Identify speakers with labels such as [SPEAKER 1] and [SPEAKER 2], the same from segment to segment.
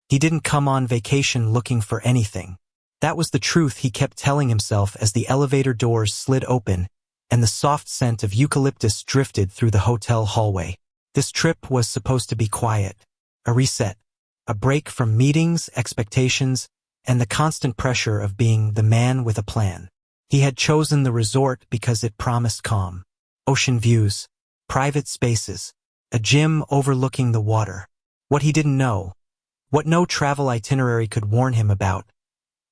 [SPEAKER 1] He didn't come on vacation looking for anything. That was the truth he kept telling himself as the elevator doors slid open and the soft scent of eucalyptus drifted through the hotel hallway. This trip was supposed to be quiet, a reset, a break from meetings, expectations, and the constant pressure of being the man with a plan. He had chosen the resort because it promised calm, ocean views, private spaces, a gym overlooking the water. What he didn't know, what no travel itinerary could warn him about,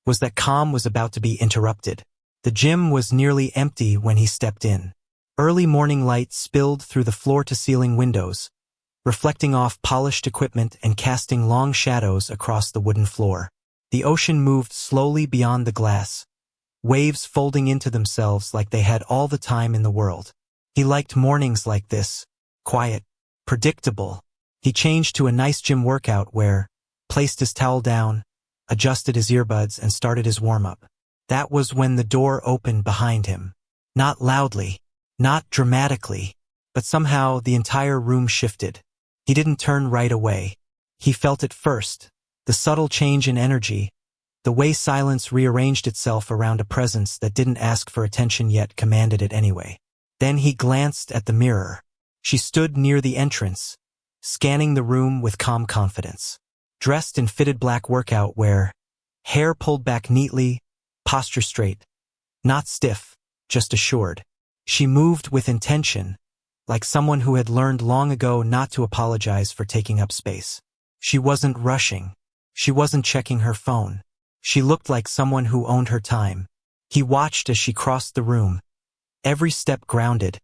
[SPEAKER 1] was that calm was about to be interrupted. The gym was nearly empty when he stepped in. Early morning light spilled through the floor-to-ceiling windows, reflecting off polished equipment and casting long shadows across the wooden floor. The ocean moved slowly beyond the glass, waves folding into themselves like they had all the time in the world. He liked mornings like this, quiet, predictable. He changed to a nice gym workout where, placed his towel down, adjusted his earbuds and started his warm-up. That was when the door opened behind him. Not loudly, not dramatically, but somehow the entire room shifted. He didn't turn right away. He felt it first, the subtle change in energy, the way silence rearranged itself around a presence that didn't ask for attention yet commanded it anyway. Then he glanced at the mirror. She stood near the entrance, scanning the room with calm confidence. Dressed in fitted black workout wear, hair pulled back neatly, posture straight, not stiff, just assured. She moved with intention, like someone who had learned long ago not to apologize for taking up space. She wasn't rushing. She wasn't checking her phone. She looked like someone who owned her time. He watched as she crossed the room, every step grounded,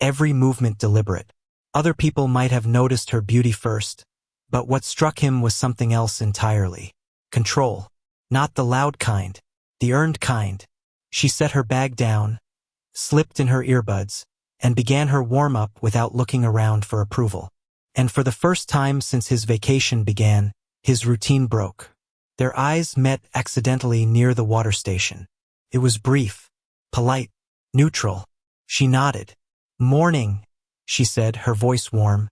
[SPEAKER 1] every movement deliberate. Other people might have noticed her beauty first, but what struck him was something else entirely. Control. Not the loud kind, the earned kind. She set her bag down, slipped in her earbuds, and began her warm-up without looking around for approval. And for the first time since his vacation began, his routine broke. Their eyes met accidentally near the water station. It was brief, polite, neutral. She nodded. "Morning," she said, her voice warm.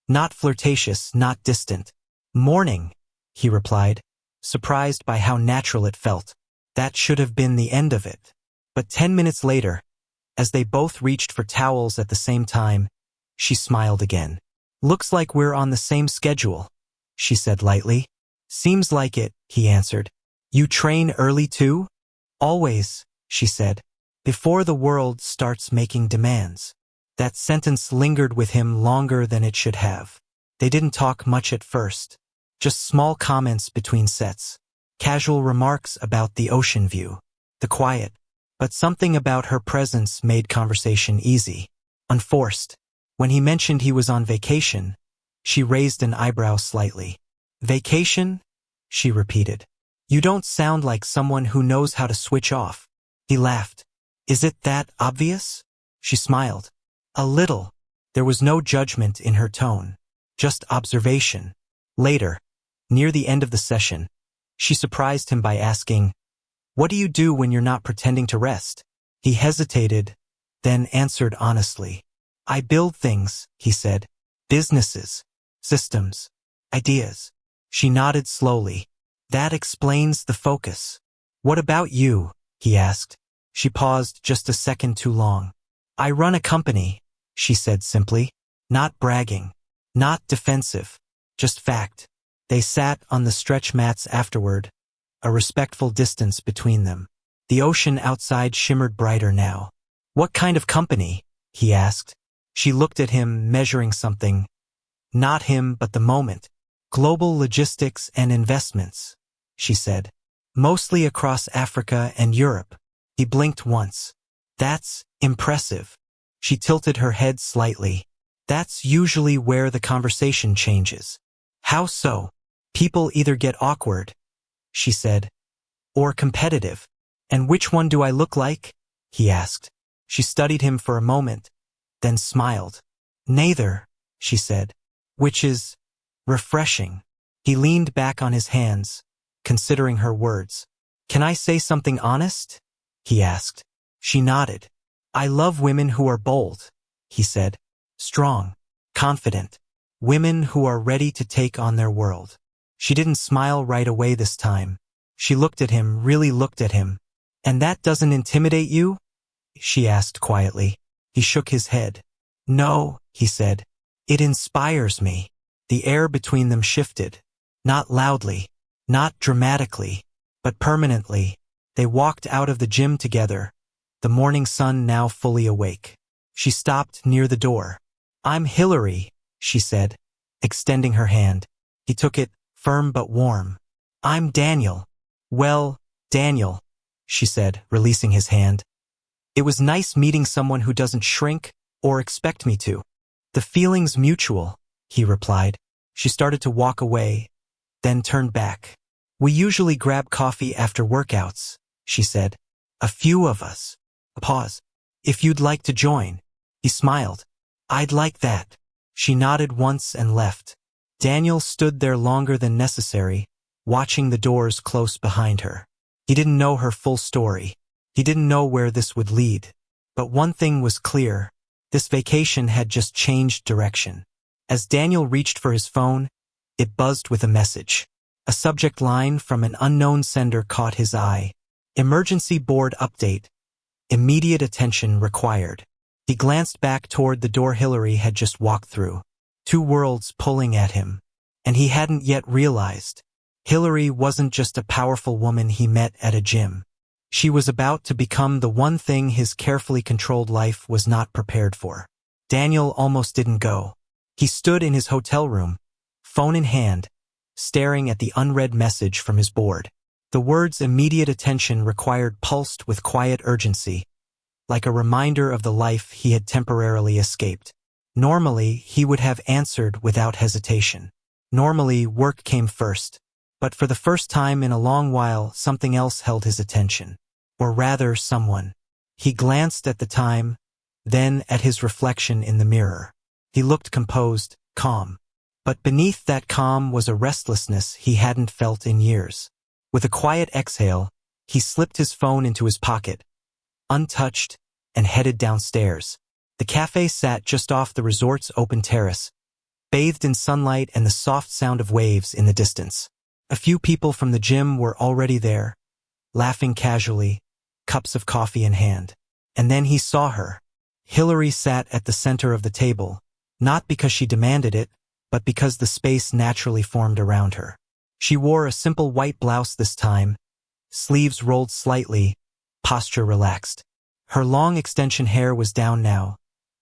[SPEAKER 1] Not flirtatious, not distant. "Morning," he replied, surprised by how natural it felt. That should have been the end of it. But 10 minutes later, as they both reached for towels at the same time, she smiled again. "Looks like we're on the same schedule," she said lightly. "Seems like it," he answered. "You train early too?" "Always," she said, "before the world starts making demands." That sentence lingered with him longer than it should have. They didn't talk much at first, just small comments between sets, casual remarks about the ocean view, the quiet, but something about her presence made conversation easy, unforced. When he mentioned he was on vacation, she raised an eyebrow slightly. "Vacation?" she repeated. "You don't sound like someone who knows how to switch off." He laughed. "Is it that obvious?" She smiled. "A little." There was no judgment in her tone, just observation. Later, near the end of the session, she surprised him by asking, "What do you do when you're not pretending to rest?" He hesitated, then answered honestly. "I build things," he said. "Businesses, systems, ideas." She nodded slowly. "That explains the focus." "What about you?" he asked. She paused just a second too long. "I run a company," she said simply. Not bragging, not defensive, just fact. They sat on the stretch mats afterward, a respectful distance between them. The ocean outside shimmered brighter now. "What kind of company?" he asked. She looked at him, measuring something. Not him, but the moment. "Global logistics and investments," she said. "Mostly across Africa and Europe." He blinked once. "That's impressive." She tilted her head slightly. "That's usually where the conversation changes." "How so?" "People either get awkward," she said, "or competitive." "And which one do I look like?" he asked. She studied him for a moment, then smiled. "Neither," she said, "which is refreshing." He leaned back on his hands, considering her words. "Can I say something honest?" he asked. She nodded. "I love women who are bold," he said. "Strong, confident. Women who are ready to take on their world." She didn't smile right away this time. She looked at him, really looked at him. "And that doesn't intimidate you?" she asked quietly. He shook his head. "No," he said. "It inspires me." The air between them shifted. Not loudly, not dramatically, but permanently. They walked out of the gym together, the morning sun now fully awake. She stopped near the door. "I'm Hillary," she said, extending her hand. He took it, firm but warm. "I'm Daniel." "Well, Daniel," she said, releasing his hand. "It was nice meeting someone who doesn't shrink or expect me to." "The feeling's mutual," he replied. She started to walk away, then turned back. "We usually grab coffee after workouts," she said. "A few of us." A pause. "If you'd like to join." He smiled. "I'd like that." She nodded once and left. Daniel stood there longer than necessary, watching the doors close behind her. He didn't know her full story. He didn't know where this would lead. But one thing was clear. This vacation had just changed direction. As Daniel reached for his phone, it buzzed with a message. A subject line from an unknown sender caught his eye. "Emergency board update. Immediate attention required." He glanced back toward the door Hillary had just walked through. Two worlds pulling at him. And he hadn't yet realized. Hillary wasn't just a powerful woman he met at a gym. She was about to become the one thing his carefully controlled life was not prepared for. Daniel almost didn't go. He stood in his hotel room, phone in hand, staring at the unread message from his board. The words "immediate attention required" pulsed with quiet urgency, like a reminder of the life he had temporarily escaped. Normally, he would have answered without hesitation. Normally, work came first. But for the first time in a long while, something else held his attention. Or rather, someone. He glanced at the time, then at his reflection in the mirror. He looked composed, calm. But beneath that calm was a restlessness he hadn't felt in years. With a quiet exhale, he slipped his phone into his pocket, untouched, and headed downstairs. The cafe sat just off the resort's open terrace, bathed in sunlight and the soft sound of waves in the distance. A few people from the gym were already there, laughing casually, cups of coffee in hand. And then he saw her. Hillary sat at the center of the table, not because she demanded it, but because the space naturally formed around her. She wore a simple white blouse this time, sleeves rolled slightly, posture relaxed. Her long extension hair was down now,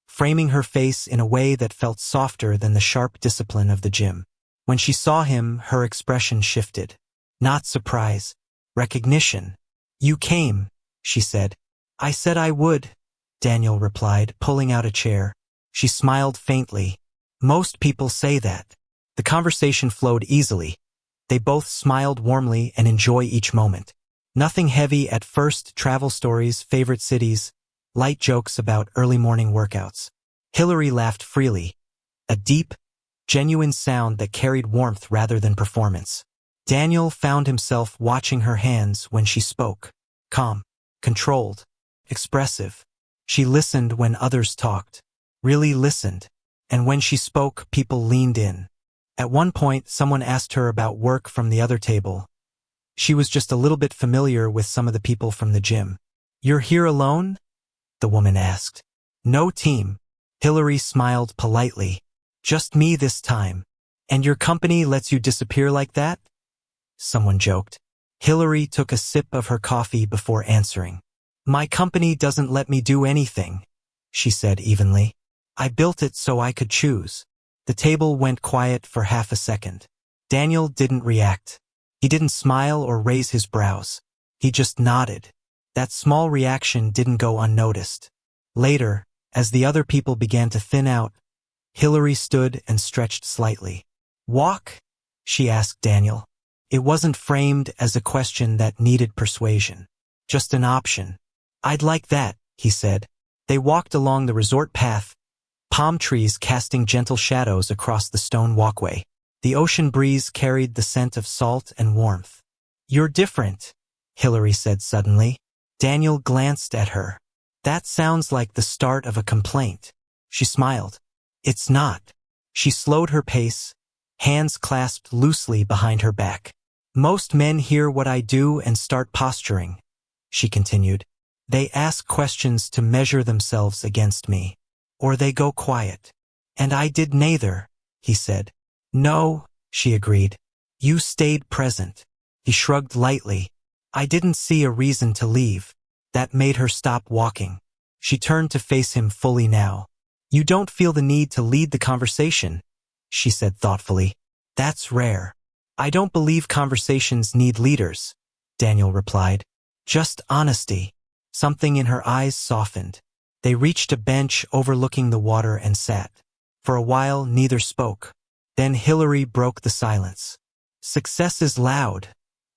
[SPEAKER 1] framing her face in a way that felt softer than the sharp discipline of the gym. When she saw him, her expression shifted. Not surprise, recognition. "You came," she said. "I said I would," Daniel replied, pulling out a chair. She smiled faintly. "Most people say that." The conversation flowed easily. They both smiled warmly and enjoy each moment. Nothing heavy at first, travel stories, favorite cities, light jokes about early morning workouts. Hillary laughed freely, a deep, genuine sound that carried warmth rather than performance. Daniel found himself watching her hands when she spoke. Calm, controlled, expressive. She listened when others talked, really listened. And when she spoke, people leaned in. At one point, someone asked her about work from the other table. She was just a little bit familiar with some of the people from the gym. "You're here alone?" the woman asked. "No team." Hillary smiled politely. "Just me this time." "And your company lets you disappear like that?" someone joked. Hillary took a sip of her coffee before answering. "My company doesn't let me do anything," she said evenly. "I built it so I could choose." The table went quiet for half a second. Daniel didn't react. He didn't smile or raise his brows. He just nodded. That small reaction didn't go unnoticed. Later, as the other people began to thin out, Hillary stood and stretched slightly. "Walk?" she asked Daniel. It wasn't framed as a question that needed persuasion. Just an option. "I'd like that," he said. They walked along the resort path, palm trees casting gentle shadows across the stone walkway. The ocean breeze carried the scent of salt and warmth. "You're different," Hillary said suddenly. Daniel glanced at her. "That sounds like the start of a complaint." She smiled. "It's not." She slowed her pace, hands clasped loosely behind her back. Most men hear what I do and start posturing, she continued. They ask questions to measure themselves against me. Or they go quiet. And I did neither, he said. No, she agreed. You stayed present. He shrugged lightly. I didn't see a reason to leave. That made her stop walking. She turned to face him fully now. You don't feel the need to lead the conversation, she said thoughtfully. That's rare. I don't believe conversations need leaders, Daniel replied. Just honesty. Something in her eyes softened. They reached a bench overlooking the water and sat. For a while, neither spoke. Then Hillary broke the silence. Success is loud,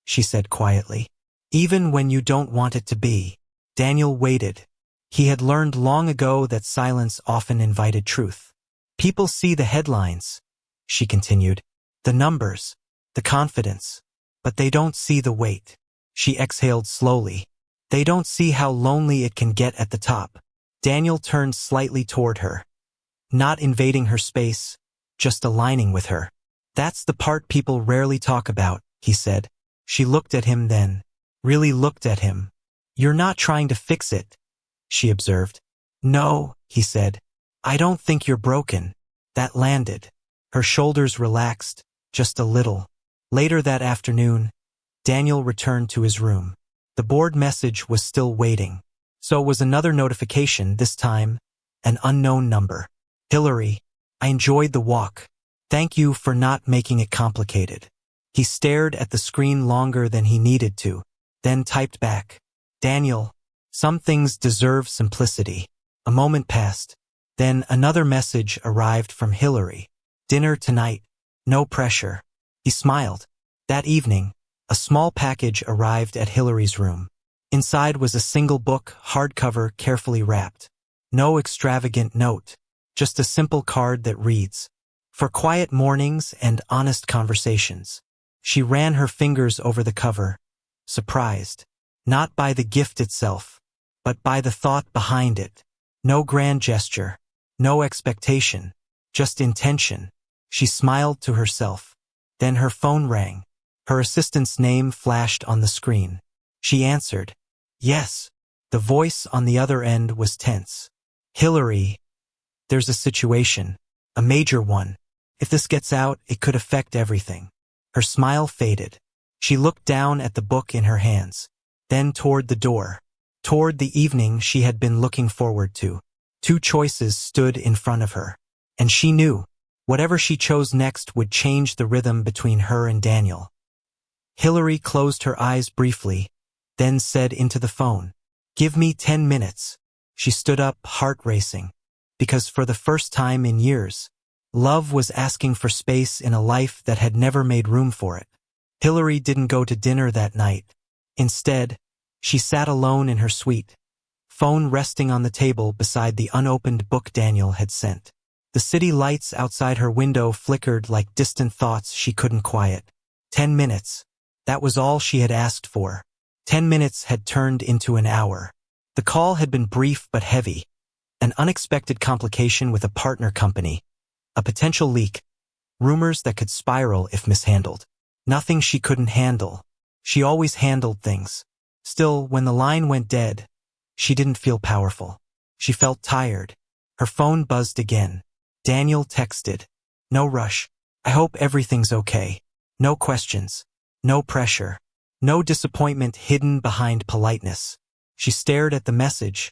[SPEAKER 1] she said quietly. Even when you don't want it to be. Daniel waited. He had learned long ago that silence often invited truth. People see the headlines, she continued. The numbers, the confidence. But they don't see the weight. She exhaled slowly. They don't see how lonely it can get at the top. Daniel turned slightly toward her. Not invading her space, just aligning with her. That's the part people rarely talk about, he said. She looked at him then. Really looked at him. You're not trying to fix it, she observed. No, he said. I don't think you're broken. That landed. Her shoulders relaxed, just a little. Later that afternoon, Daniel returned to his room. The board message was still waiting. So was another notification, this time, an unknown number. Hillary, I enjoyed the walk. Thank you for not making it complicated. He stared at the screen longer than he needed to, then typed back. Daniel, some things deserve simplicity. A moment passed. Then another message arrived from Hillary. Dinner tonight. No pressure. He smiled. That evening, a small package arrived at Hillary's room. Inside was a single book, hardcover, carefully wrapped. No extravagant note, just a simple card that reads, For quiet mornings and honest conversations. She ran her fingers over the cover, surprised, not by the gift itself, but by the thought behind it. No grand gesture, no expectation, just intention. She smiled to herself. Then her phone rang. Her assistant's name flashed on the screen. She answered. Yes. The voice on the other end was tense. Hillary, there's a situation, a major one. If this gets out, it could affect everything. Her smile faded. She looked down at the book in her hands, then toward the door, toward the evening she had been looking forward to. Two choices stood in front of her, and she knew, whatever she chose next would change the rhythm between her and Daniel. Hillary closed her eyes briefly, then said into the phone, Give me 10 minutes. She stood up, heart racing, because for the first time in years, love was asking for space in a life that had never made room for it. Hillary didn't go to dinner that night. Instead, she sat alone in her suite, phone resting on the table beside the unopened book Daniel had sent. The city lights outside her window flickered like distant thoughts she couldn't quiet. 10 minutes. That was all she had asked for. 10 minutes had turned into an hour. The call had been brief but heavy. An unexpected complication with a partner company. A potential leak. Rumors that could spiral if mishandled. Nothing she couldn't handle. She always handled things. Still, when the line went dead, she didn't feel powerful. She felt tired. Her phone buzzed again. Daniel texted. No rush. I hope everything's okay. No questions. No pressure. No disappointment hidden behind politeness. She stared at the message,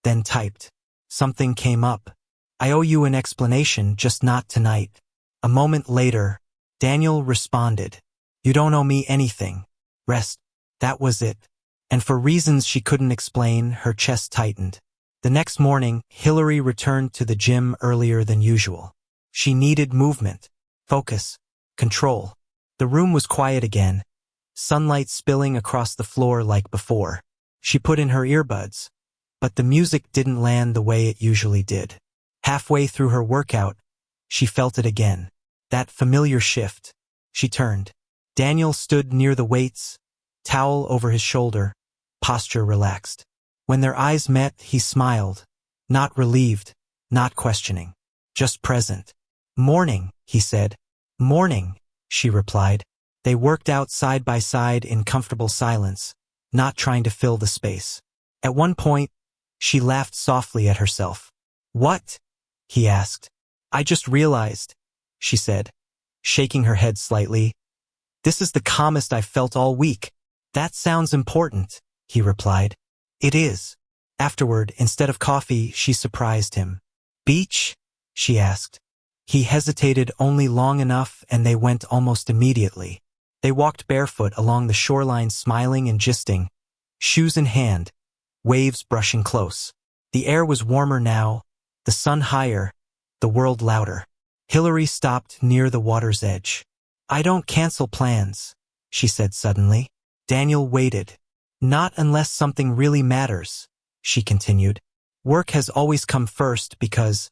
[SPEAKER 1] then typed. Something came up. I owe you an explanation, just not tonight. A moment later, Daniel responded. You don't owe me anything. Rest. That was it. And for reasons she couldn't explain, her chest tightened. The next morning, Hillary returned to the gym earlier than usual. She needed movement, focus, control. The room was quiet again, sunlight spilling across the floor like before. She put in her earbuds, but the music didn't land the way it usually did. Halfway through her workout, she felt it again. That familiar shift. She turned. Daniel stood near the weights, towel over his shoulder, posture relaxed. When their eyes met, he smiled, not relieved, not questioning, just present. Morning, he said. Morning, she replied. They worked out side by side in comfortable silence, not trying to fill the space. At one point, she laughed softly at herself. What? He asked. I just realized, she said, shaking her head slightly. This is the calmest I've felt all week. That sounds important, he replied. It is. Afterward, instead of coffee, she surprised him. Beach? She asked. He hesitated only long enough and they went almost immediately. They walked barefoot along the shoreline smiling and gisting, shoes in hand, waves brushing close. The air was warmer now, the sun higher, the world louder. Hillary stopped near the water's edge. I don't cancel plans, she said suddenly. Daniel waited. Not unless something really matters, she continued. Work has always come first because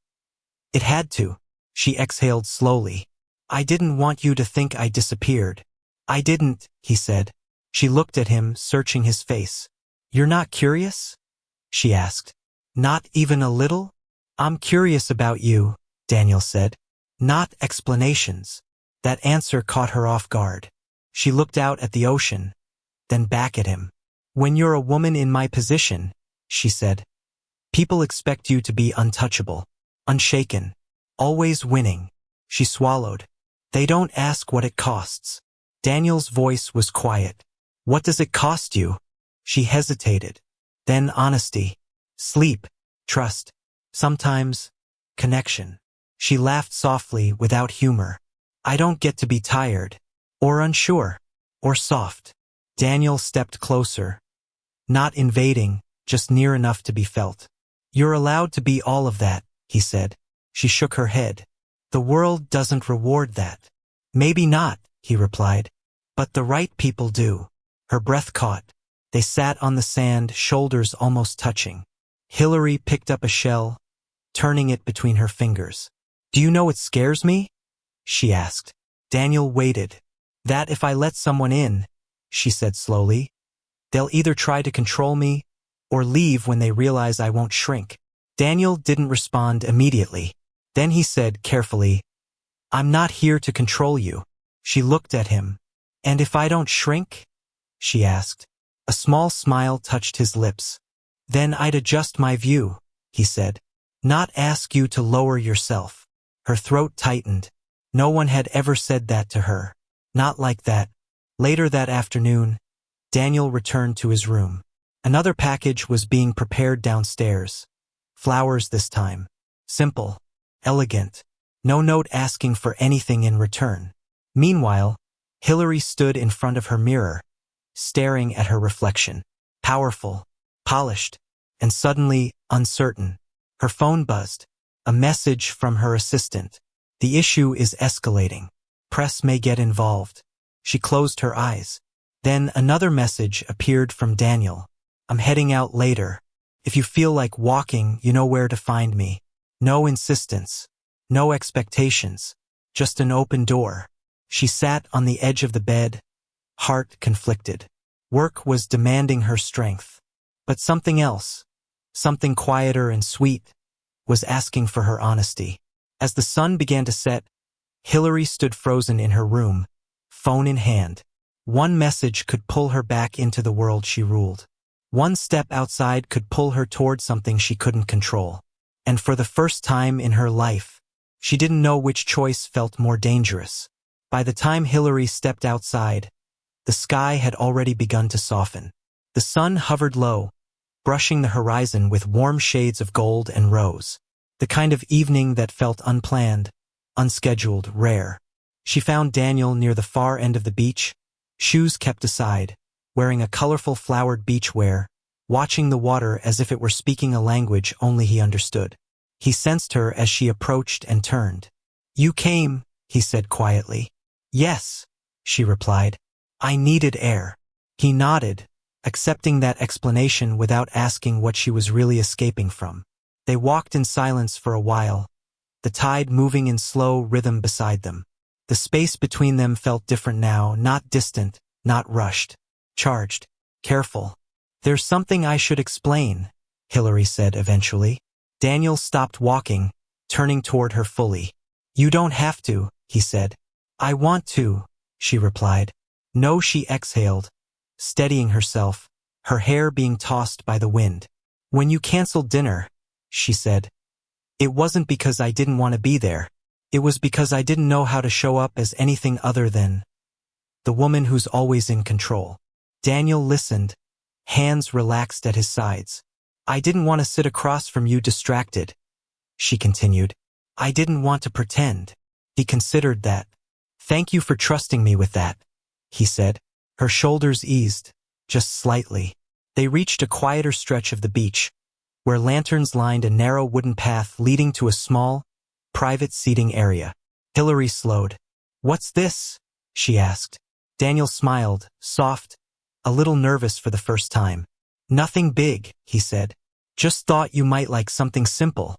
[SPEAKER 1] it had to. She exhaled slowly. I didn't want you to think I disappeared. I didn't, he said. She looked at him, searching his face. You're not curious? She asked. Not even a little? I'm curious about you, Daniel said. Not explanations. That answer caught her off guard. She looked out at the ocean, then back at him. When you're a woman in my position, she said, people expect you to be untouchable, unshaken, always winning. She swallowed. They don't ask what it costs. Daniel's voice was quiet. What does it cost you? She hesitated. Then honesty, sleep, trust, sometimes connection. She laughed softly without humor. I don't get to be tired, or unsure, or soft. Daniel stepped closer. Not invading, just near enough to be felt. You're allowed to be all of that, he said. She shook her head. The world doesn't reward that. Maybe not, he replied. But the right people do. Her breath caught. They sat on the sand, shoulders almost touching. Hillary picked up a shell, turning it between her fingers. Do you know what scares me? She asked. Daniel waited. That if I let someone in, she said slowly, they'll either try to control me or leave when they realize I won't shrink. Daniel didn't respond immediately. Then he said carefully, I'm not here to control you. She looked at him. And if I don't shrink? She asked. A small smile touched his lips. Then I'd adjust my view, he said. Not ask you to lower yourself. Her throat tightened. No one had ever said that to her. Not like that. Later that afternoon, Daniel returned to his room. Another package was being prepared downstairs. Flowers this time. Simple. Elegant. No note asking for anything in return. Meanwhile, Hillary stood in front of her mirror, staring at her reflection. Powerful, polished, and suddenly uncertain. Her phone buzzed. A message from her assistant. The issue is escalating. Press may get involved. She closed her eyes. Then another message appeared from Daniel. I'm heading out later. If you feel like walking, you know where to find me. No insistence. No expectations. Just an open door. She sat on the edge of the bed, heart conflicted. Work was demanding her strength. But something else, something quieter and sweet, was asking for her honesty. As the sun began to set, Hillary stood frozen in her room, phone in hand. One message could pull her back into the world she ruled. One step outside could pull her toward something she couldn't control. And for the first time in her life, she didn't know which choice felt more dangerous. By the time Hillary stepped outside, the sky had already begun to soften. The sun hovered low, brushing the horizon with warm shades of gold and rose. The kind of evening that felt unplanned, unscheduled, rare. She found Daniel near the far end of the beach, shoes kept aside, wearing a colorful flowered beachwear, watching the water as if it were speaking a language only he understood. He sensed her as she approached and turned. You came, he said quietly. Yes, she replied. I needed air. He nodded, accepting that explanation without asking what she was really escaping from. They walked in silence for a while, the tide moving in slow rhythm beside them. The space between them felt different now, not distant, not rushed. Charged, careful. There's something I should explain, Hillary said eventually. Daniel stopped walking, turning toward her fully. You don't have to, he said. I want to, she replied. No, she exhaled, steadying herself, her hair being tossed by the wind. When you canceled dinner, she said, it wasn't because I didn't want to be there. It was because I didn't know how to show up as anything other than the woman who's always in control. Daniel listened, hands relaxed at his sides. I didn't want to sit across from you distracted, she continued. I didn't want to pretend. He considered that. Thank you for trusting me with that, he said. Her shoulders eased, just slightly. They reached a quieter stretch of the beach, where lanterns lined a narrow wooden path leading to a small, private seating area. Hillary slowed. What's this? She asked. Daniel smiled, soft, a little nervous for the first time. Nothing big, he said. Just thought you might like something simple.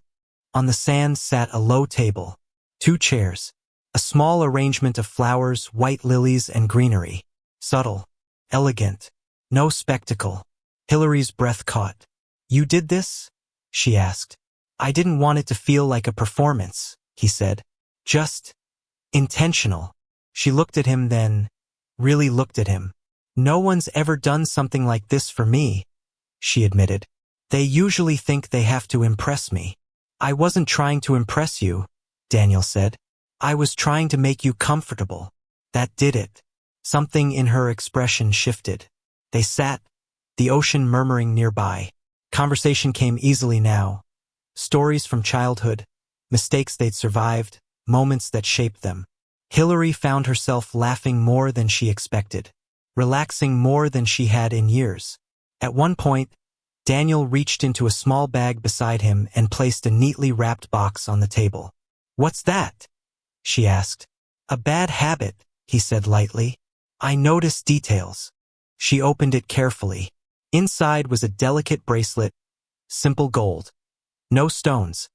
[SPEAKER 1] On the sand sat a low table, 2 chairs, a small arrangement of flowers, white lilies, and greenery. Subtle, elegant, no spectacle. Hillary's breath caught. You did this? She asked. I didn't want it to feel like a performance, he said. Just intentional. She looked at him then, really looked at him. No one's ever done something like this for me, she admitted. They usually think they have to impress me. I wasn't trying to impress you, Daniel said. I was trying to make you comfortable. That did it. Something in her expression shifted. They sat, the ocean murmuring nearby. Conversation came easily now. Stories from childhood, mistakes they'd survived, moments that shaped them. Hillary found herself laughing more than she expected, relaxing more than she had in years. At one point, Daniel reached into a small bag beside him and placed a neatly wrapped box on the table. What's that? She asked. A bad habit, he said lightly. I notice details. She opened it carefully. Inside was a delicate bracelet, simple gold. No stones.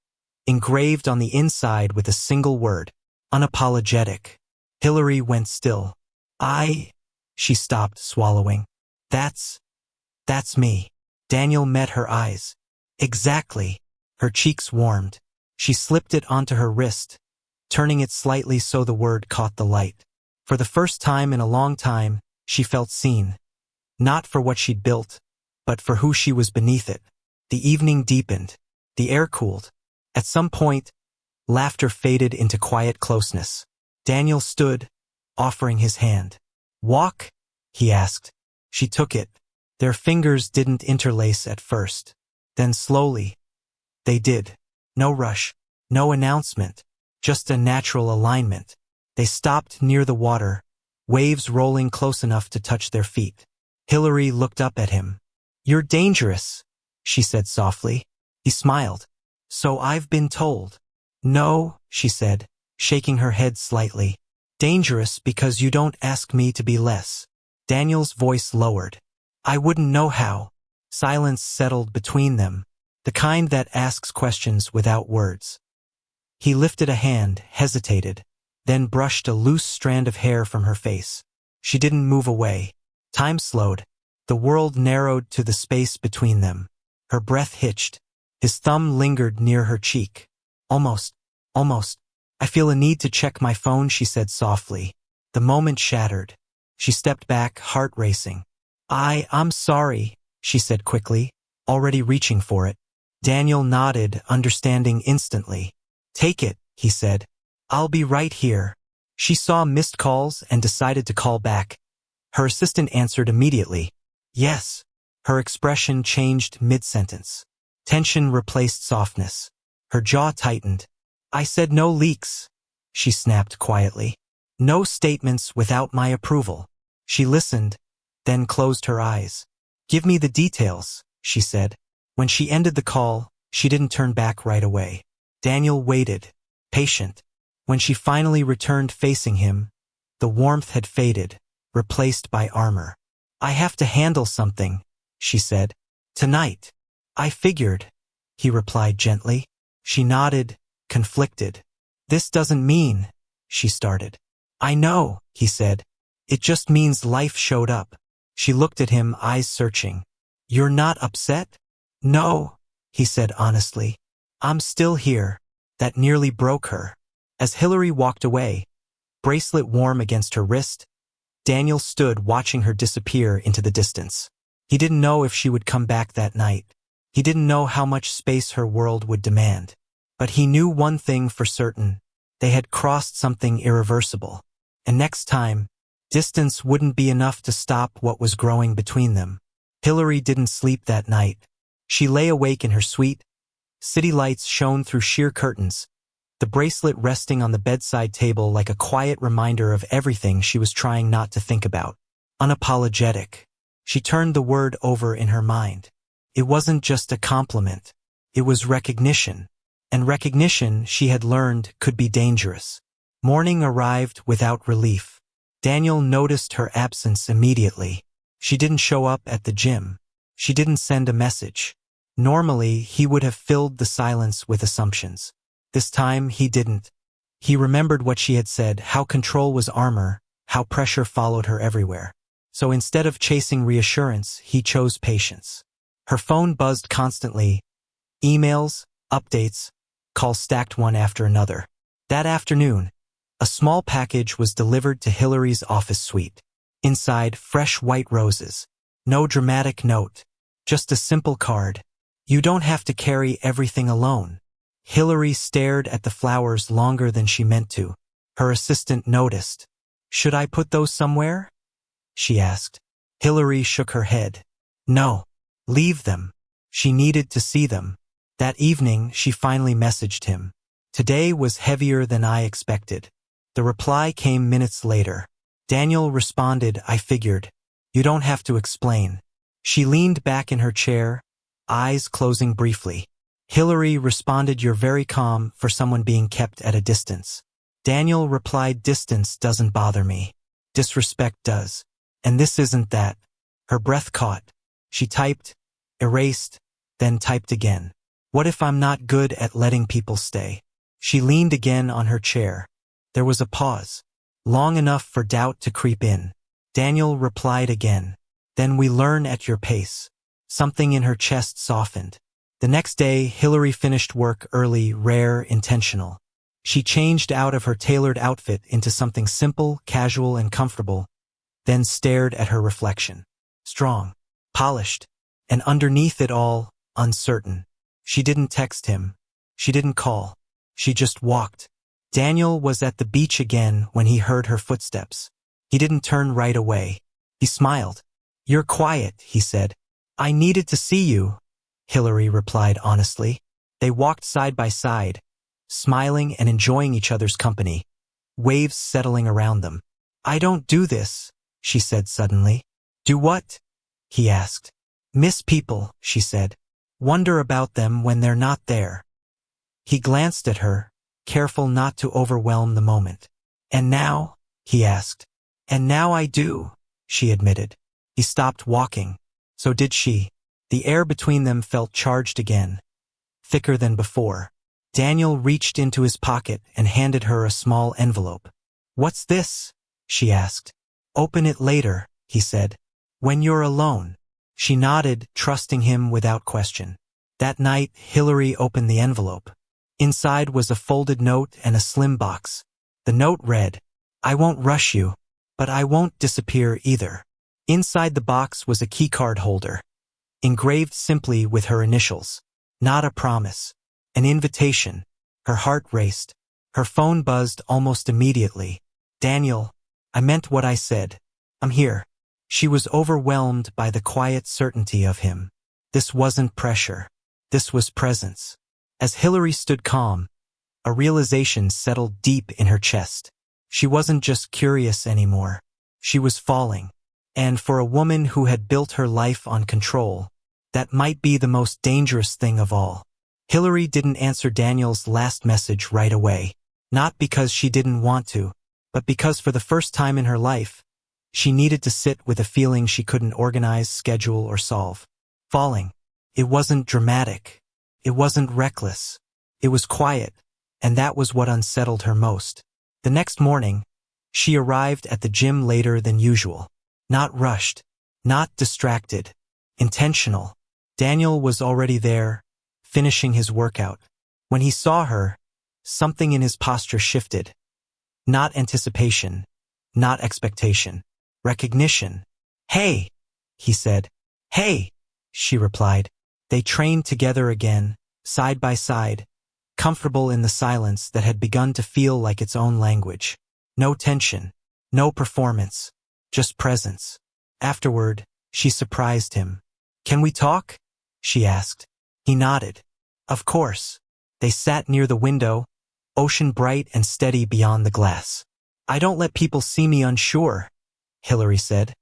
[SPEAKER 1] Engraved on the inside with a single word. Unapologetic. Hillary went still. She stopped, swallowing. That's me. Daniel met her eyes. Exactly. Her cheeks warmed. She slipped it onto her wrist, turning it slightly so the word caught the light. For the first time in a long time, she felt seen. Not for what she'd built, but for who she was beneath it. The evening deepened. The air cooled. At some point, laughter faded into quiet closeness. Daniel stood, offering his hand. Walk? He asked. She took it. Their fingers didn't interlace at first. Then slowly, they did. No rush, no announcement, just a natural alignment. They stopped near the water, waves rolling close enough to touch their feet. Hillary looked up at him. You're dangerous, she said softly. He smiled. So I've been told. No, she said, shaking her head slightly. Dangerous because you don't ask me to be less. Daniel's voice lowered. I wouldn't know how. Silence settled between them, the kind that asks questions without words. He lifted a hand, hesitated, then brushed a loose strand of hair from her face. She didn't move away. Time slowed. The world narrowed to the space between them. Her breath hitched. His thumb lingered near her cheek. Almost. I feel a need to check my phone, she said softly. The moment shattered. She stepped back, heart racing. I'm sorry, she said quickly, already reaching for it. Daniel nodded, understanding instantly. Take it, he said. I'll be right here. She saw missed calls and decided to call back. Her assistant answered immediately. Yes. Her expression changed mid-sentence. Tension replaced softness. Her jaw tightened. I said no leaks, she snapped quietly. No statements without my approval. She listened, then closed her eyes. Give me the details, she said. When she ended the call, she didn't turn back right away. Daniel waited, patient. When she finally returned facing him, the warmth had faded, replaced by armor. I have to handle something, she said. Tonight. I figured, he replied gently. She nodded, conflicted. This doesn't mean, she started. I know, he said. It just means life showed up. She looked at him, eyes searching. You're not upset? No, he said honestly. I'm still here. That nearly broke her. As Hillary walked away, bracelet warm against her wrist. Daniel stood watching her disappear into the distance. He didn't know if she would come back that night. He didn't know how much space her world would demand. But he knew one thing for certain. They had crossed something irreversible. And next time, distance wouldn't be enough to stop what was growing between them. Hillary didn't sleep that night. She lay awake in her suite. City lights shone through sheer curtains, the bracelet resting on the bedside table like a quiet reminder of everything she was trying not to think about. Unapologetic. She turned the word over in her mind. It wasn't just a compliment. It was recognition. And recognition, she had learned, could be dangerous. Morning arrived without relief. Daniel noticed her absence immediately. She didn't show up at the gym. She didn't send a message. Normally, he would have filled the silence with assumptions. This time, he didn't. He remembered what she had said, how control was armor, how pressure followed her everywhere. So instead of chasing reassurance, he chose patience. Her phone buzzed constantly. Emails, updates, calls stacked one after another. That afternoon, a small package was delivered to Hillary's office suite. Inside, fresh white roses. No dramatic note. Just a simple card. You don't have to carry everything alone. Hillary stared at the flowers longer than she meant to. Her assistant noticed. Should I put those somewhere? She asked. Hillary shook her head. No. Leave them. She needed to see them. That evening, she finally messaged him. Today was heavier than I expected. The reply came minutes later. Daniel responded, I figured. You don't have to explain. She leaned back in her chair, eyes closing briefly. Hillary responded, you're very calm for someone being kept at a distance. Daniel replied, distance doesn't bother me. Disrespect does. And this isn't that. Her breath caught. She typed, erased, then typed again. What if I'm not good at letting people stay? She leaned again on her chair. There was a pause, long enough for doubt to creep in. Daniel replied again. Then we learn at your pace. Something in her chest softened. The next day, Hillary finished work early, rare, intentional. She changed out of her tailored outfit into something simple, casual, and comfortable, then stared at her reflection. Strong, polished, and underneath it all, uncertain. She didn't text him. She didn't call. She just walked. Daniel was at the beach again when he heard her footsteps. He didn't turn right away. He smiled. You're quiet, he said. I needed to see you, Hillary replied honestly. They walked side by side, smiling and enjoying each other's company, waves settling around them. I don't do this, she said suddenly. Do what? He asked. Miss people, she said. Wonder about them when they're not there. He glanced at her, careful not to overwhelm the moment. And now? He asked. And now I do, she admitted. He stopped walking. So did she. The air between them felt charged again, thicker than before. Daniel reached into his pocket and handed her a small envelope. What's this? She asked. Open it later, he said. When you're alone. She nodded, trusting him without question. That night, Hillary opened the envelope. Inside was a folded note and a slim box. The note read, I won't rush you, but I won't disappear either. Inside the box was a keycard holder, engraved simply with her initials. Not a promise. An invitation. Her heart raced. Her phone buzzed almost immediately. Daniel, I meant what I said. I'm here. She was overwhelmed by the quiet certainty of him. This wasn't pressure. This was presence. As Hillary stood calm, a realization settled deep in her chest. She wasn't just curious anymore. She was falling. And for a woman who had built her life on control, that might be the most dangerous thing of all. Hillary didn't answer Daniel's last message right away. Not because she didn't want to, but because for the first time in her life, she needed to sit with a feeling she couldn't organize, schedule, or solve. Falling. It wasn't dramatic. It wasn't reckless. It was quiet, and that was what unsettled her most. The next morning, she arrived at the gym later than usual. Not rushed. Not distracted. Intentional. Daniel was already there, finishing his workout. When he saw her, something in his posture shifted. Not anticipation. Not expectation. Recognition. "Hey," he said. "Hey," she replied. They trained together again, side by side, comfortable in the silence that had begun to feel like its own language. No tension. No performance. Just presence. Afterward, she surprised him. "Can we talk?" she asked. He nodded. "Of course." They sat near the window, ocean bright and steady beyond the glass. "I don't let people see me unsure," Hillary said,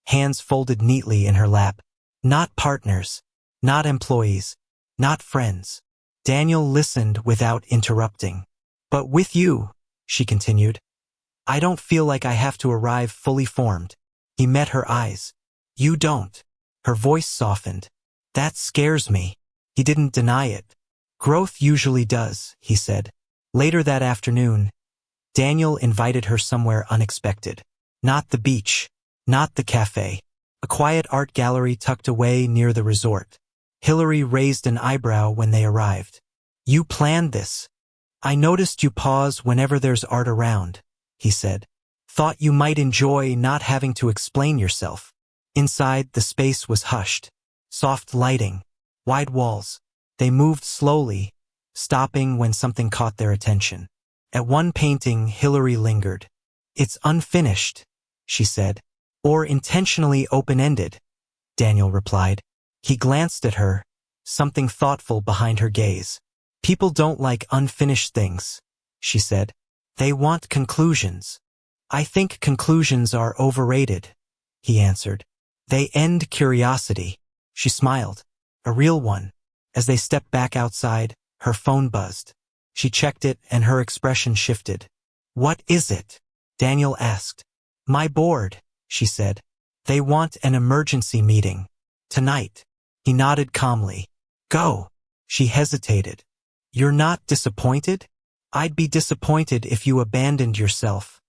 [SPEAKER 1] hands folded neatly in her lap. "Not partners. Not employees. Not friends." Daniel listened without interrupting. "But with you," she continued, "I don't feel like I have to arrive fully formed." He met her eyes. "You don't." Her voice softened. "That scares me." He didn't deny it. "Growth usually does," he said. Later that afternoon, Daniel invited her somewhere unexpected. Not the beach. Not the cafe. A quiet art gallery tucked away near the resort. Hillary raised an eyebrow when they arrived. "You planned this." "I noticed you pause whenever there's art around," he said. "Thought you might enjoy not having to explain yourself." Inside, the space was hushed. Soft lighting. Wide walls. They moved slowly, stopping when something caught their attention. At one painting, Hillary lingered. "It's unfinished," she said. "Or intentionally open-ended," Daniel replied. He glanced at her, something thoughtful behind her gaze. "People don't like unfinished things," she said. "They want conclusions." "I think conclusions are overrated," he answered. "They end curiosity." She smiled. A real one. As they stepped back outside, her phone buzzed. She checked it and her expression shifted. "What is it?" Daniel asked. "My board," she said. "They want an emergency meeting. Tonight." He nodded calmly. "Go." She hesitated. "You're not disappointed?" "I'd be disappointed if you abandoned yourself,"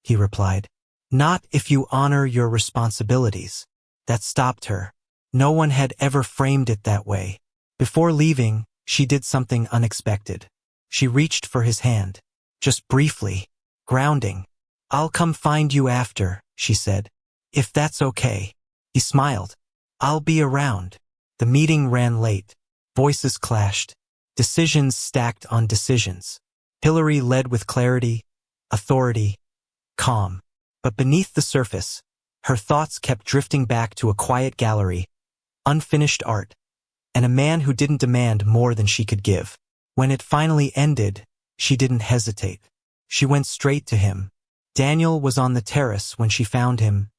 [SPEAKER 1] he replied. "Not if you honor your responsibilities." That stopped her. No one had ever framed it that way. Before leaving, she did something unexpected. She reached for his hand. Just briefly. Grounding. "I'll come find you after," she said. "If that's okay." He smiled. "I'll be around." The meeting ran late. Voices clashed. Decisions stacked on decisions. Hillary led with clarity, authority, calm. But beneath the surface, her thoughts kept drifting back to a quiet gallery, unfinished art, and a man who didn't demand more than she could give. When it finally ended, she didn't hesitate. She went straight to him. Daniel was on the terrace when she found him,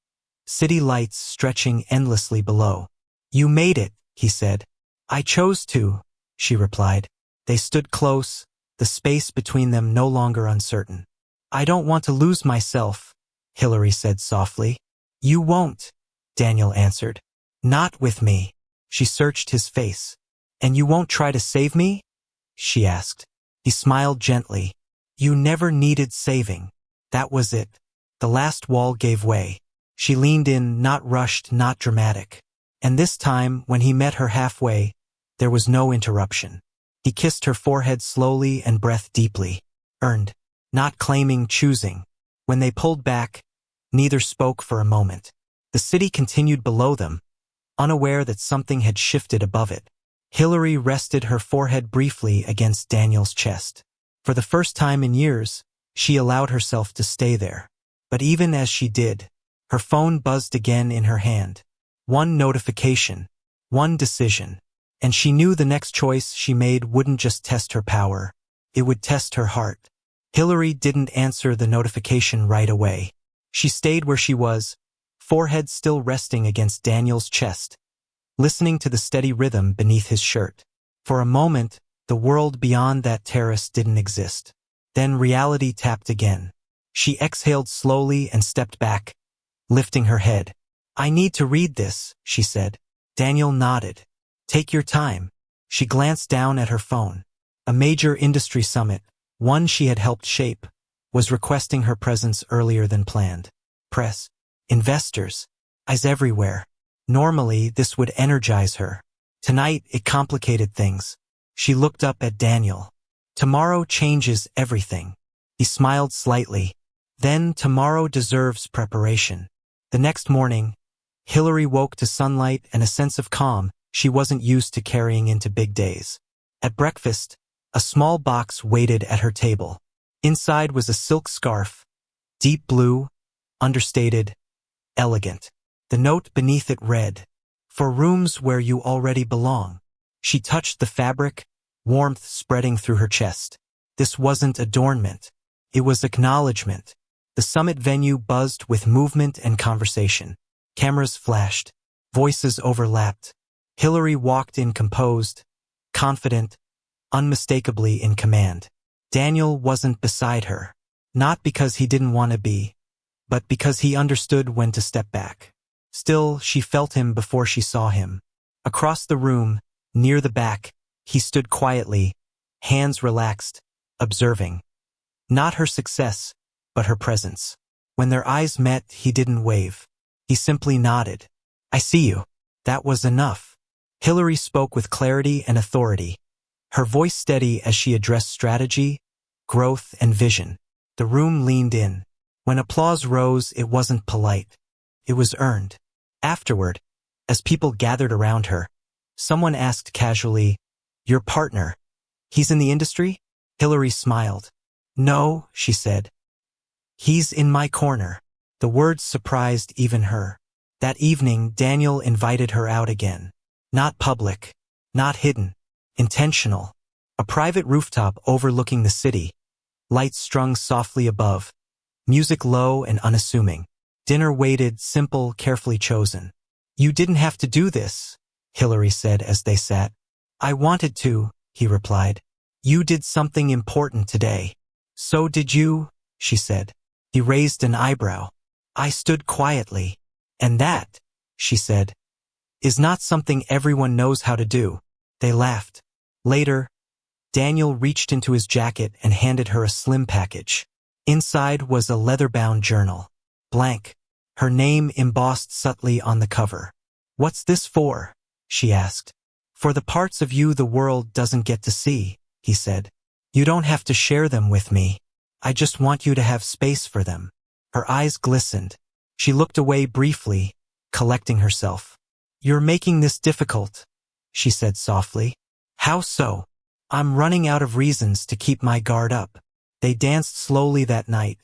[SPEAKER 1] city lights stretching endlessly below. "You made it," he said. "I chose to," she replied. They stood close, the space between them no longer uncertain. "I don't want to lose myself," Hillary said softly. "You won't," Daniel answered. "Not with me." She searched his face. "And you won't try to save me?" she asked. He smiled gently. "You never needed saving." That was it. The last wall gave way. She leaned in, not rushed, not dramatic. And this time, when he met her halfway, there was no interruption. He kissed her forehead slowly and breathed deeply. Earned. Not claiming, choosing. When they pulled back, neither spoke for a moment. The city continued below them, unaware that something had shifted above it. Hillary rested her forehead briefly against Daniel's chest. For the first time in years, she allowed herself to stay there. But even as she did, her phone buzzed again in her hand. One notification, one decision, and she knew the next choice she made wouldn't just test her power, it would test her heart. Hillary didn't answer the notification right away. She stayed where she was, forehead still resting against Daniel's chest, listening to the steady rhythm beneath his shirt. For a moment, the world beyond that terrace didn't exist. Then reality tapped again. She exhaled slowly and stepped back, lifting her head. "I need to read this," she said. Daniel nodded. "Take your time." She glanced down at her phone. A major industry summit, one she had helped shape, was requesting her presence earlier than planned. Press, investors, eyes everywhere. Normally, this would energize her. Tonight, it complicated things. She looked up at Daniel. "Tomorrow changes everything." He smiled slightly. Then tomorrow deserves preparation. The next morning, Hillary woke to sunlight and a sense of calm she wasn't used to carrying into big days. At breakfast, a small box waited at her table. Inside was a silk scarf, deep blue, understated, elegant. The note beneath it read, "For rooms where you already belong." She touched the fabric, warmth spreading through her chest. This wasn't adornment. It was acknowledgement. The summit venue buzzed with movement and conversation. Cameras flashed. Voices overlapped. Hillary walked in composed, confident, unmistakably in command. Daniel wasn't beside her. Not because he didn't want to be, but because he understood when to step back. Still, she felt him before she saw him. Across the room, near the back, he stood quietly, hands relaxed, observing. Not her success, but her presence. When their eyes met, he didn't wave. He simply nodded. "I see you." That was enough. Hillary spoke with clarity and authority, her voice steady as she addressed strategy, growth, and vision. The room leaned in. When applause rose, it wasn't polite. It was earned. Afterward, as people gathered around her, someone asked casually, "Your partner, he's in the industry?" Hillary smiled. "No," she said. "He's in my corner." The words surprised even her. That evening, Daniel invited her out again. Not public, not hidden, intentional. A private rooftop overlooking the city, lights strung softly above, music low and unassuming. Dinner waited, simple, carefully chosen. "You didn't have to do this," Hillary said as they sat. "I wanted to," he replied. "You did something important today." "So did you," she said. He raised an eyebrow. "I stood quietly." "And that," she said, "is not something everyone knows how to do." They laughed. Later, Daniel reached into his jacket and handed her a slim package. Inside was a leather-bound journal. Blank. Her name embossed subtly on the cover. "What's this for?" she asked. "For the parts of you the world doesn't get to see," he said. "You don't have to share them with me. I just want you to have space for them." Her eyes glistened. She looked away briefly, collecting herself. "You're making this difficult," she said softly. "How so?" "I'm running out of reasons to keep my guard up." They danced slowly that night,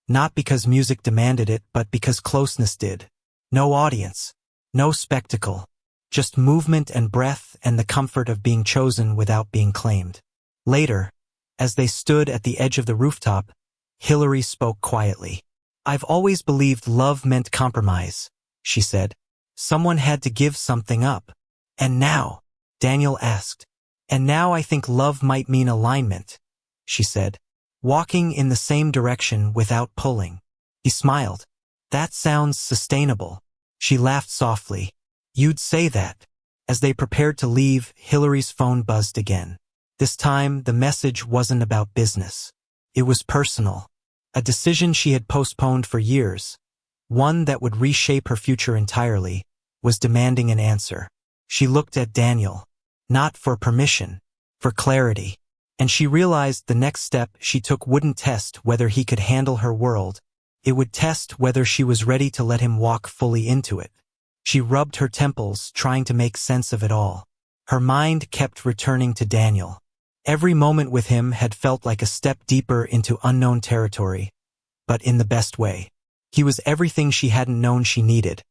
[SPEAKER 1] not because music demanded it, but because closeness did. No audience, no spectacle, just movement and breath and the comfort of being chosen without being claimed. Later, as they stood at the edge of the rooftop, Hillary spoke quietly. "I've always believed love meant compromise," she said. "Someone had to give something up." "And now?" Daniel asked. "And now I think love might mean alignment," she said. "Walking in the same direction without pulling." He smiled. "That sounds sustainable." She laughed softly. "You'd say that." As they prepared to leave, Hillary's phone buzzed again. This time, the message wasn't about business. It was personal. A decision she had postponed for years, one that would reshape her future entirely, was demanding an answer. She looked at Daniel, not for permission, for clarity. And she realized the next step she took wouldn't test whether he could handle her world. It would test whether she was ready to let him walk fully into it. She rubbed her temples, trying to make sense of it all. Her mind kept returning to Daniel. Every moment with him had felt like a step deeper into unknown territory, but in the best way. He was everything she hadn't known she needed.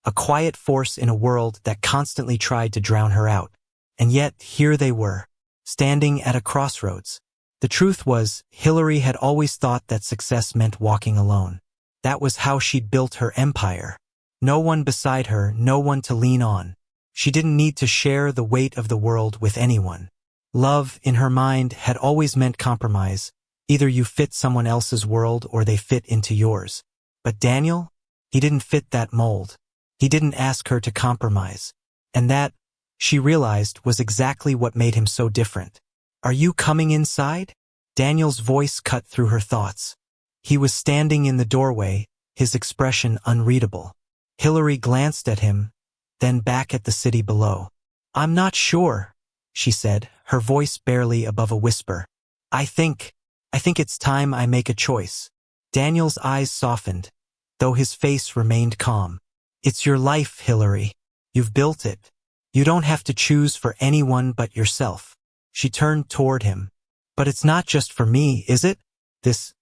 [SPEAKER 1] A quiet force in a world that constantly tried to drown her out. And yet, here they were, standing at a crossroads. The truth was, Hillary had always thought that success meant walking alone. That was how she'd built her empire. No one beside her, no one to lean on. She didn't need to share the weight of the world with anyone. Love, in her mind, had always meant compromise. Either you fit someone else's world or they fit into yours. But Daniel? He didn't fit that mold. He didn't ask her to compromise. And that, she realized, was exactly what made him so different. "Are you coming inside?" Daniel's voice cut through her thoughts. He was standing in the doorway, his expression unreadable. Hillary glanced at him, then back at the city below. "I'm not sure," she said, her voice barely above a whisper. I think it's time I make a choice." Daniel's eyes softened, though his face remained calm. It's your life, Hillary. You've built it. You don't have to choose for anyone but yourself. She turned toward him. But it's not just for me, is it? This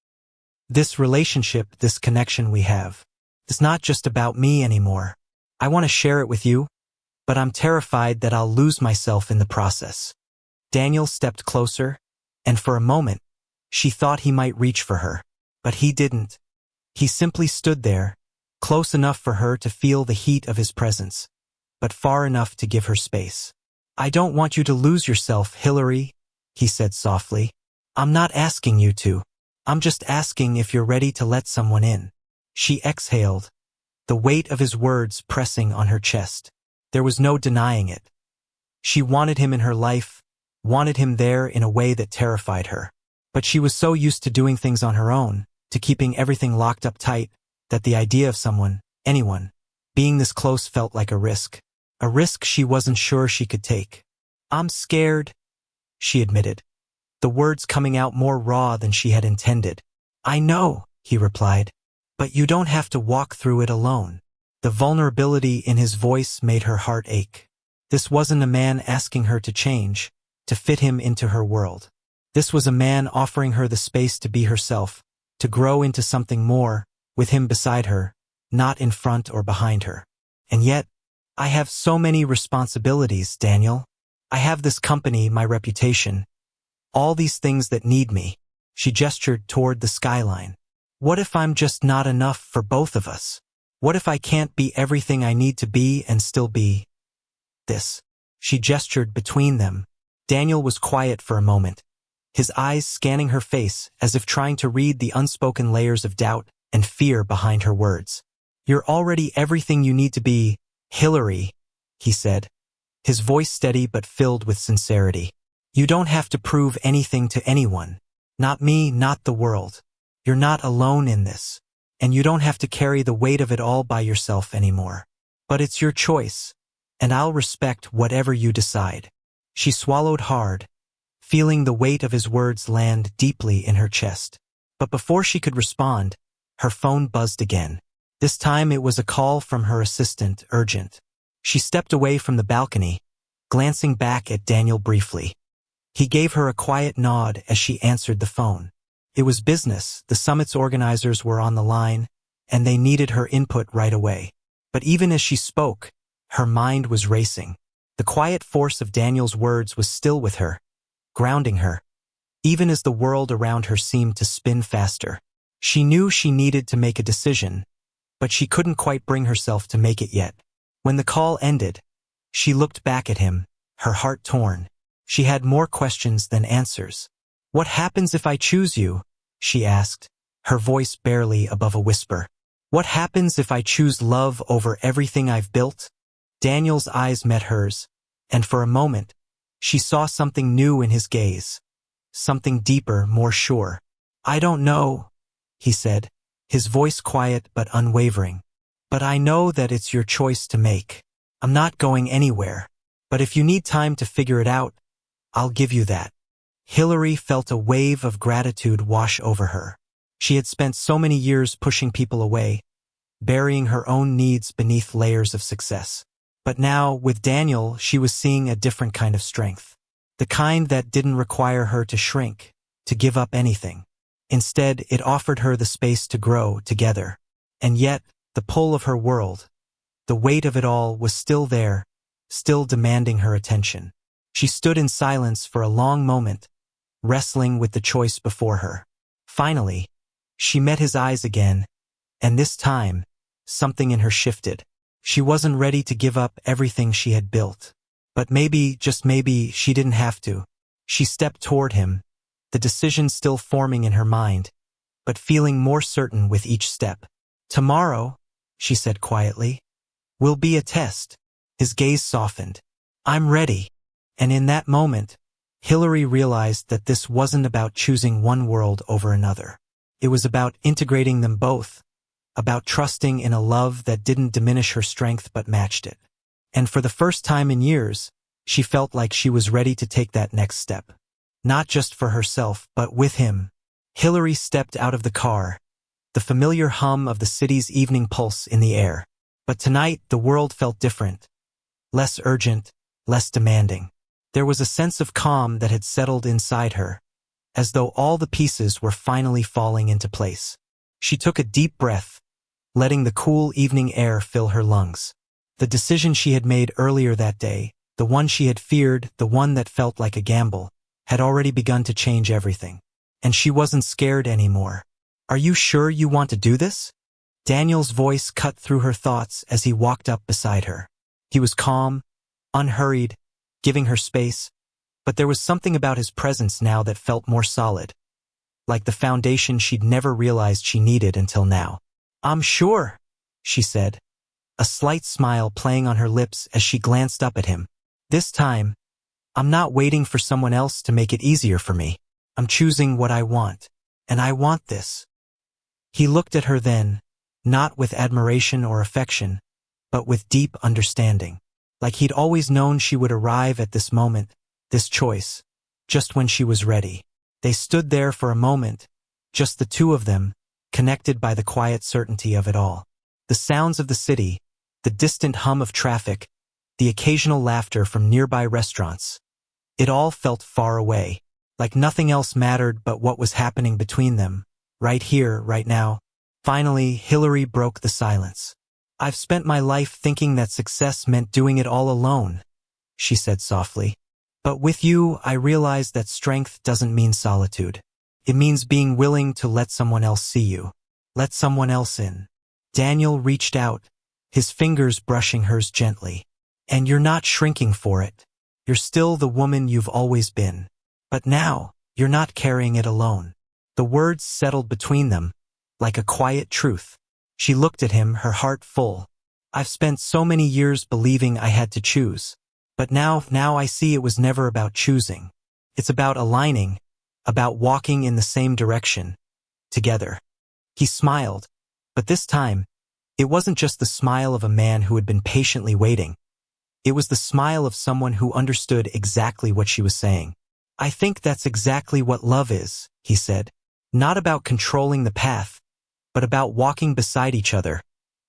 [SPEAKER 1] relationship, this connection we have. It's not just about me anymore. I want to share it with you, but I'm terrified that I'll lose myself in the process. Daniel stepped closer, and for a moment, she thought he might reach for her. But he didn't. He simply stood there, close enough for her to feel the heat of his presence, but far enough to give her space. I don't want you to lose yourself, Hillary, he said softly. I'm not asking you to. I'm just asking if you're ready to let someone in. She exhaled, the weight of his words pressing on her chest. There was no denying it. She wanted him in her life, wanted him there in a way that terrified her. But she was so used to doing things on her own, to keeping everything locked up tight, that the idea of someone, anyone, being this close felt like a risk she wasn't sure she could take. I'm scared, she admitted, the words coming out more raw than she had intended. I know, he replied, but you don't have to walk through it alone. The vulnerability in his voice made her heart ache. This wasn't a man asking her to change, to fit him into her world. This was a man offering her the space to be herself, to grow into something more, with him beside her, not in front or behind her. And yet, I have so many responsibilities, Daniel. I have this company, my reputation, all these things that need me. She gestured toward the skyline. What if I'm just not enough for both of us? What if I can't be everything I need to be and still be this? She gestured between them. Daniel was quiet for a moment, his eyes scanning her face as if trying to read the unspoken layers of doubt and fear behind her words. You're already everything you need to be, Hillary, he said, his voice steady but filled with sincerity. You don't have to prove anything to anyone. Not me, not the world. You're not alone in this. And you don't have to carry the weight of it all by yourself anymore. But it's your choice, and I'll respect whatever you decide. She swallowed hard, feeling the weight of his words land deeply in her chest. But before she could respond, her phone buzzed again. This time it was a call from her assistant, urgent. She stepped away from the balcony, glancing back at Daniel briefly. He gave her a quiet nod as she answered the phone. It was business, the summit's organizers were on the line, and they needed her input right away. But even as she spoke, her mind was racing. The quiet force of Daniel's words was still with her, grounding her, even as the world around her seemed to spin faster. She knew she needed to make a decision, but she couldn't quite bring herself to make it yet. When the call ended, she looked back at him, her heart torn. She had more questions than answers. What happens if I choose you? She asked, her voice barely above a whisper. What happens if I choose love over everything I've built? Daniel's eyes met hers, and for a moment, she saw something new in his gaze. Something deeper, more sure. I don't know, he said, his voice quiet but unwavering. But I know that it's your choice to make. I'm not going anywhere. But if you need time to figure it out, I'll give you that. Hillary felt a wave of gratitude wash over her. She had spent so many years pushing people away, burying her own needs beneath layers of success. But now, with Daniel, she was seeing a different kind of strength. The kind that didn't require her to shrink, to give up anything. Instead, it offered her the space to grow together. And yet, the pull of her world, the weight of it all was still there, still demanding her attention. She stood in silence for a long moment, wrestling with the choice before her. Finally, she met his eyes again, and this time, something in her shifted. She wasn't ready to give up everything she had built. But maybe, just maybe, she didn't have to. She stepped toward him, the decision still forming in her mind, but feeling more certain with each step. Tomorrow, she said quietly, will be a test. His gaze softened. I'm ready. And in that moment, Hillary realized that this wasn't about choosing one world over another. It was about integrating them both, about trusting in a love that didn't diminish her strength but matched it. And for the first time in years, she felt like she was ready to take that next step. Not just for herself, but with him. Hillary stepped out of the car, the familiar hum of the city's evening pulse in the air. But tonight, the world felt different. Less urgent, less demanding. There was a sense of calm that had settled inside her, as though all the pieces were finally falling into place. She took a deep breath, letting the cool evening air fill her lungs. The decision she had made earlier that day, the one she had feared, the one that felt like a gamble, had already begun to change everything. And she wasn't scared anymore. "Are you sure you want to do this?" Daniel's voice cut through her thoughts as he walked up beside her. He was calm, unhurried, giving her space, but there was something about his presence now that felt more solid, like the foundation she'd never realized she needed until now. "I'm sure," she said, a slight smile playing on her lips as she glanced up at him. "This time, I'm not waiting for someone else to make it easier for me. I'm choosing what I want, and I want this." He looked at her then, not with admiration or affection, but with deep understanding. Like he'd always known she would arrive at this moment, this choice, just when she was ready. They stood there for a moment, just the two of them, connected by the quiet certainty of it all. The sounds of the city, the distant hum of traffic, the occasional laughter from nearby restaurants. It all felt far away, like nothing else mattered but what was happening between them, right here, right now. Finally, Hillary broke the silence. "I've spent my life thinking that success meant doing it all alone," she said softly. "But with you, I realized that strength doesn't mean solitude. It means being willing to let someone else see you. Let someone else in." Daniel reached out, his fingers brushing hers gently. "And you're not shrinking for it. You're still the woman you've always been. But now, you're not carrying it alone." The words settled between them, like a quiet truth. She looked at him, her heart full. "I've spent so many years believing I had to choose. But now I see it was never about choosing. It's about aligning, about walking in the same direction, together." He smiled, but this time, it wasn't just the smile of a man who had been patiently waiting. It was the smile of someone who understood exactly what she was saying. "I think that's exactly what love is," he said. "Not about controlling the path, but about walking beside each other,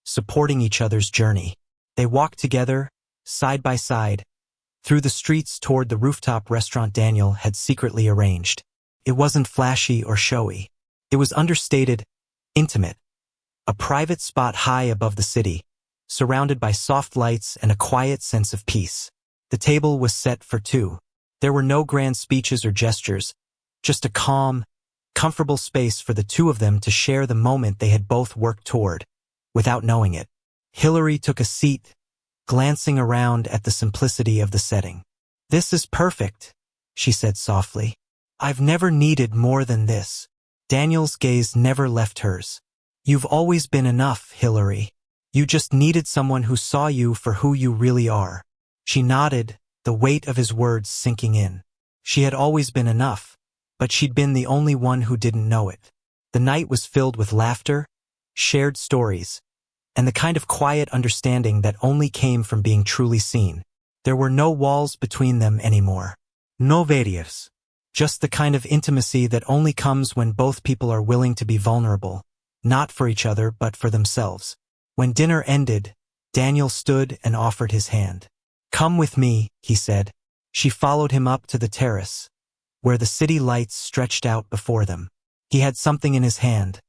[SPEAKER 1] supporting each other's journey." They walked together, side by side, through the streets toward the rooftop restaurant Daniel had secretly arranged. It wasn't flashy or showy. It was understated, intimate. A private spot high above the city, surrounded by soft lights and a quiet sense of peace. The table was set for two. There were no grand speeches or gestures, just a calm, comfortable space for the two of them to share the moment they had both worked toward, without knowing it. Hillary took a seat, glancing around at the simplicity of the setting. "This is perfect," she said softly. "I've never needed more than this." Daniel's gaze never left hers. "You've always been enough, Hillary. You just needed someone who saw you for who you really are." She nodded, the weight of his words sinking in. She had always been enough, but she'd been the only one who didn't know it. The night was filled with laughter, shared stories, and the kind of quiet understanding that only came from being truly seen. There were no walls between them anymore. No barriers. Just the kind of intimacy that only comes when both people are willing to be vulnerable, not for each other but for themselves. When dinner ended, Daniel stood and offered his hand. "Come with me," he said. She followed him up to the terrace, where the city lights stretched out before them. He had something in his hand,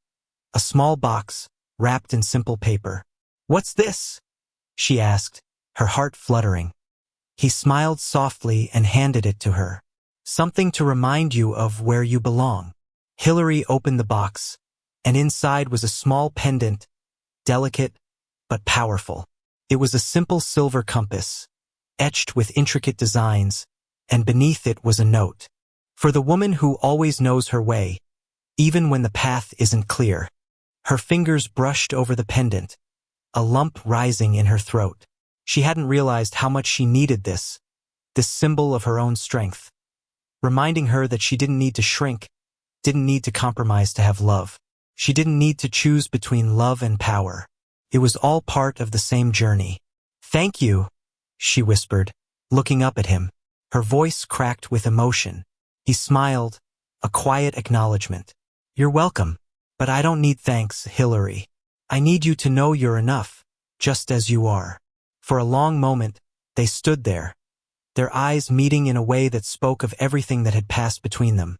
[SPEAKER 1] a small box, wrapped in simple paper. "What's this?" she asked, her heart fluttering. He smiled softly and handed it to her. "Something to remind you of where you belong." Hillary opened the box, and inside was a small pendant, delicate but powerful. It was a simple silver compass, etched with intricate designs, and beneath it was a note. "For the woman who always knows her way, even when the path isn't clear." Her fingers brushed over the pendant, a lump rising in her throat. She hadn't realized how much she needed this symbol of her own strength, reminding her that she didn't need to shrink, didn't need to compromise to have love. She didn't need to choose between love and power. It was all part of the same journey. "Thank you," she whispered, looking up at him. Her voice cracked with emotion. He smiled, a quiet acknowledgement. "You're welcome." But I don't need thanks, Hillary. I need you to know you're enough, just as you are. For a long moment, they stood there, their eyes meeting in a way that spoke of everything that had passed between them.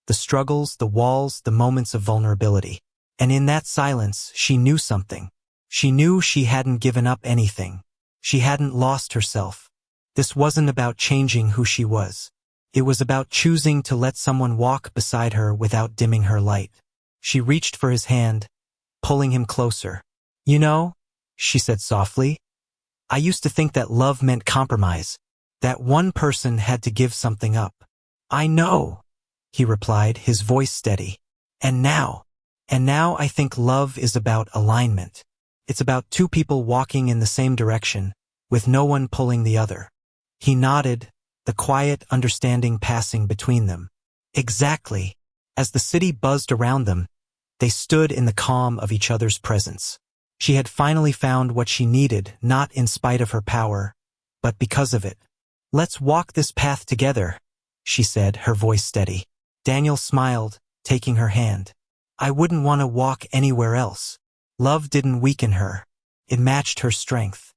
[SPEAKER 1] The struggles, the walls, the moments of vulnerability. And in that silence, she knew something. She knew she hadn't given up anything. She hadn't lost herself. This wasn't about changing who she was. It was about choosing to let someone walk beside her without dimming her light. She reached for his hand, pulling him closer. You know, she said softly, I used to think that love meant compromise, that one person had to give something up. I know, he replied, his voice steady. And now I think love is about alignment. It's about two people walking in the same direction, with no one pulling the other. He nodded, the quiet understanding passing between them. Exactly. As the city buzzed around them, they stood in the calm of each other's presence. She had finally found what she needed, not in spite of her power, but because of it. Let's walk this path together, she said, her voice steady. Daniel smiled, taking her hand. I wouldn't want to walk anywhere else. Love didn't weaken her. It matched her strength.